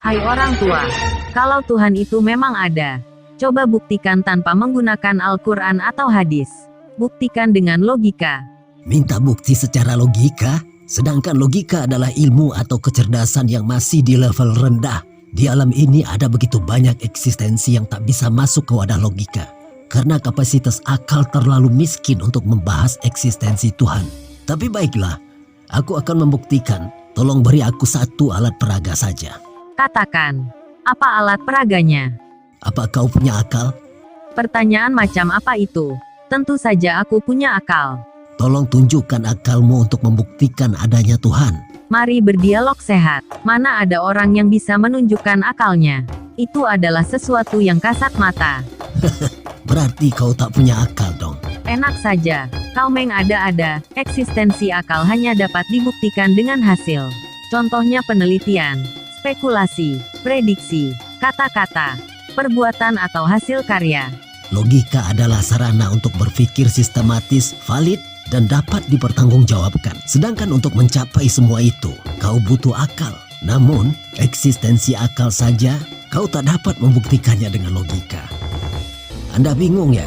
Hai orang tua, kalau Tuhan itu memang ada, coba buktikan tanpa menggunakan Al-Quran atau hadis. Buktikan dengan logika. Minta bukti secara logika? Sedangkan logika adalah ilmu atau kecerdasan yang masih di level rendah. Di alam ini ada begitu banyak eksistensi yang tak bisa masuk ke wadah logika. Karena kapasitas akal terlalu miskin untuk membahas eksistensi Tuhan. Tapi baiklah, aku akan membuktikan. Tolong beri aku satu alat peraga saja. Katakan, apa alat peraganya? Apa kau punya akal? Pertanyaan macam apa itu? Tentu saja aku punya akal. Tolong tunjukkan akalmu untuk membuktikan adanya Tuhan. Mari berdialog sehat. Mana ada orang yang bisa menunjukkan akalnya? Itu adalah sesuatu yang kasat mata. Berarti kau tak punya akal dong. Enak saja, kau mengada-ada. Eksistensi akal hanya dapat dibuktikan dengan hasil. Contohnya penelitian, spekulasi, prediksi, kata-kata, perbuatan atau hasil karya. Logika adalah sarana untuk berpikir sistematis, valid, dan dapat dipertanggungjawabkan. Sedangkan untuk mencapai semua itu, kau butuh akal. Namun, eksistensi akal saja, kau tak dapat membuktikannya dengan logika. Anda bingung ya?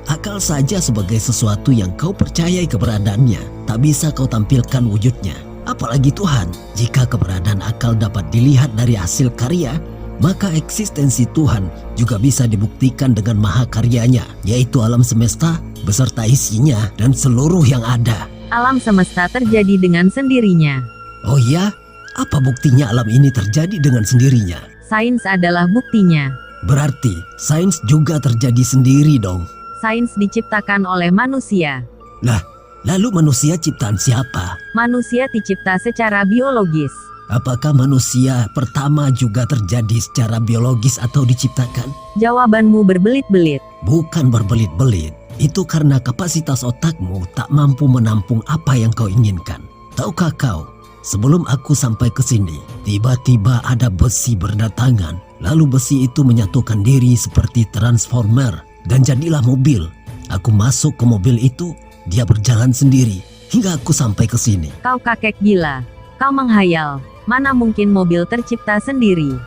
Akal saja sebagai sesuatu yang kau percayai keberadaannya, tak bisa kau tampilkan wujudnya. Apalagi Tuhan, jika keberadaan akal dapat dilihat dari hasil karya, maka eksistensi Tuhan juga bisa dibuktikan dengan mahakaryanya, yaitu alam semesta beserta isinya dan seluruh yang ada. Alam semesta terjadi dengan sendirinya. Oh ya? Apa buktinya alam ini terjadi dengan sendirinya? Sains adalah buktinya. Berarti sains juga terjadi sendiri dong. Sains diciptakan oleh manusia. Lah, lalu manusia ciptaan siapa? Manusia dicipta secara biologis. Apakah manusia pertama juga terjadi secara biologis atau diciptakan? Jawabanmu berbelit-belit. Bukan berbelit-belit. Itu karena kapasitas otakmu tak mampu menampung apa yang kau inginkan. Tahukah kau, sebelum aku sampai ke sini, tiba-tiba ada besi berdatangan. Lalu besi itu menyatukan diri seperti transformer dan jadilah mobil. Aku masuk ke mobil itu, dia berjalan sendiri hingga aku sampai ke sini. Kau kakek gila. Kau menghayal. Mana mungkin mobil tercipta sendiri?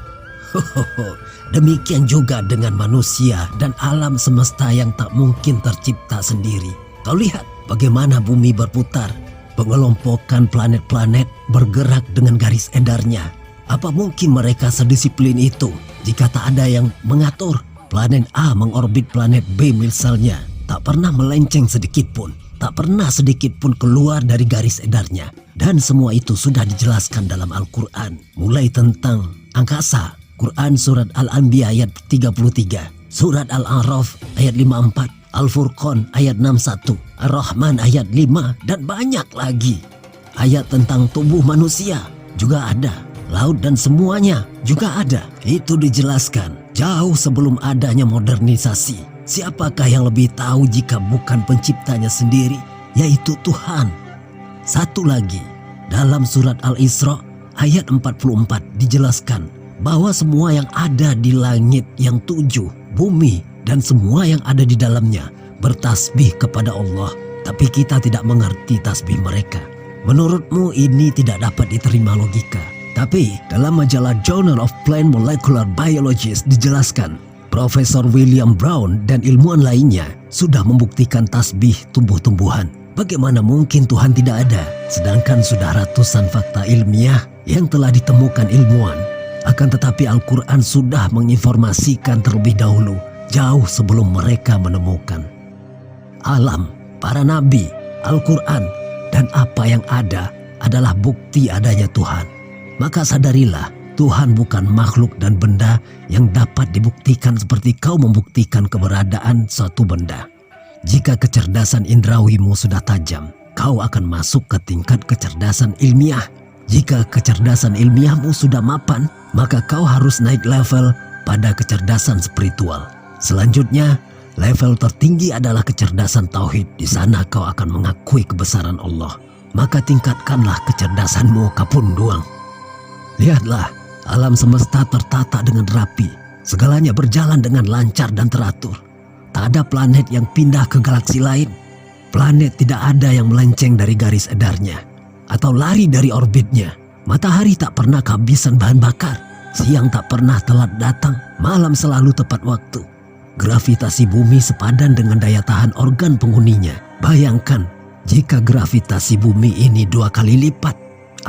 Demikian juga dengan manusia dan alam semesta yang tak mungkin tercipta sendiri. Kau lihat bagaimana bumi berputar, pengelompokan planet-planet bergerak dengan garis edarnya. Apa mungkin mereka sedisiplin itu jika tak ada yang mengatur? Planet A mengorbit planet B misalnya, tak pernah melenceng sedikit pun. Tak pernah sedikit pun keluar dari garis edarnya. Dan semua itu sudah dijelaskan dalam Al-Quran. Mulai tentang angkasa, Quran Surat Al-Anbiya ayat 33, Surat Al-A'raf ayat 54, Al-Furqan ayat 61, Ar-Rahman ayat 5, dan banyak lagi. Ayat tentang tubuh manusia juga ada. Laut dan semuanya juga ada. Itu dijelaskan jauh sebelum adanya modernisasi. Siapakah yang lebih tahu jika bukan penciptanya sendiri, yaitu Tuhan. Satu lagi, dalam surat Al-Isra ayat 44 dijelaskan bahwa semua yang ada di langit yang 7, bumi, dan semua yang ada di dalamnya bertasbih kepada Allah. Tapi kita tidak mengerti tasbih mereka. Menurutmu ini tidak dapat diterima logika. Tapi dalam majalah Journal of Plant Molecular Biology dijelaskan, Profesor William Brown dan ilmuwan lainnya sudah membuktikan tasbih tumbuh-tumbuhan. Bagaimana mungkin Tuhan tidak ada? Sedangkan sudah ratusan fakta ilmiah yang telah ditemukan ilmuwan. Akan tetapi Al-Quran sudah menginformasikan terlebih dahulu, jauh sebelum mereka menemukan. Alam, para nabi, Al-Quran, dan apa yang ada adalah bukti adanya Tuhan. Maka sadarilah, Tuhan bukan makhluk dan benda yang dapat dibuktikan seperti kau membuktikan keberadaan suatu benda. Jika kecerdasan indrawimu sudah tajam, kau akan masuk ke tingkat kecerdasan ilmiah. Jika kecerdasan ilmiahmu sudah mapan, maka kau harus naik level pada kecerdasan spiritual. Selanjutnya, level tertinggi adalah kecerdasan tauhid. Di sana kau akan mengakui kebesaran Allah. Maka tingkatkanlah kecerdasanmu kapunduang. Lihatlah, alam semesta tertata dengan rapi. Segalanya berjalan dengan lancar dan teratur. Tak ada planet yang pindah ke galaksi lain. Planet tidak ada yang melenceng dari garis edarnya atau lari dari orbitnya. Matahari tak pernah kehabisan bahan bakar. Siang tak pernah telat datang, malam selalu tepat waktu. Gravitasi bumi sepadan dengan daya tahan organ penghuninya. Bayangkan, jika gravitasi bumi ini 2 kali lipat,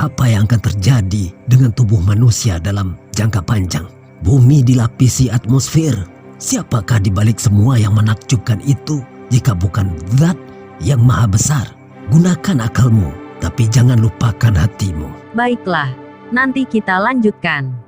apa yang akan terjadi dengan tubuh manusia dalam jangka panjang? Bumi dilapisi atmosfer. Siapakah di balik semua yang menakjubkan itu jika bukan Zat yang Maha Besar? Gunakan akalmu, tapi jangan lupakan hatimu. Baiklah, nanti kita lanjutkan.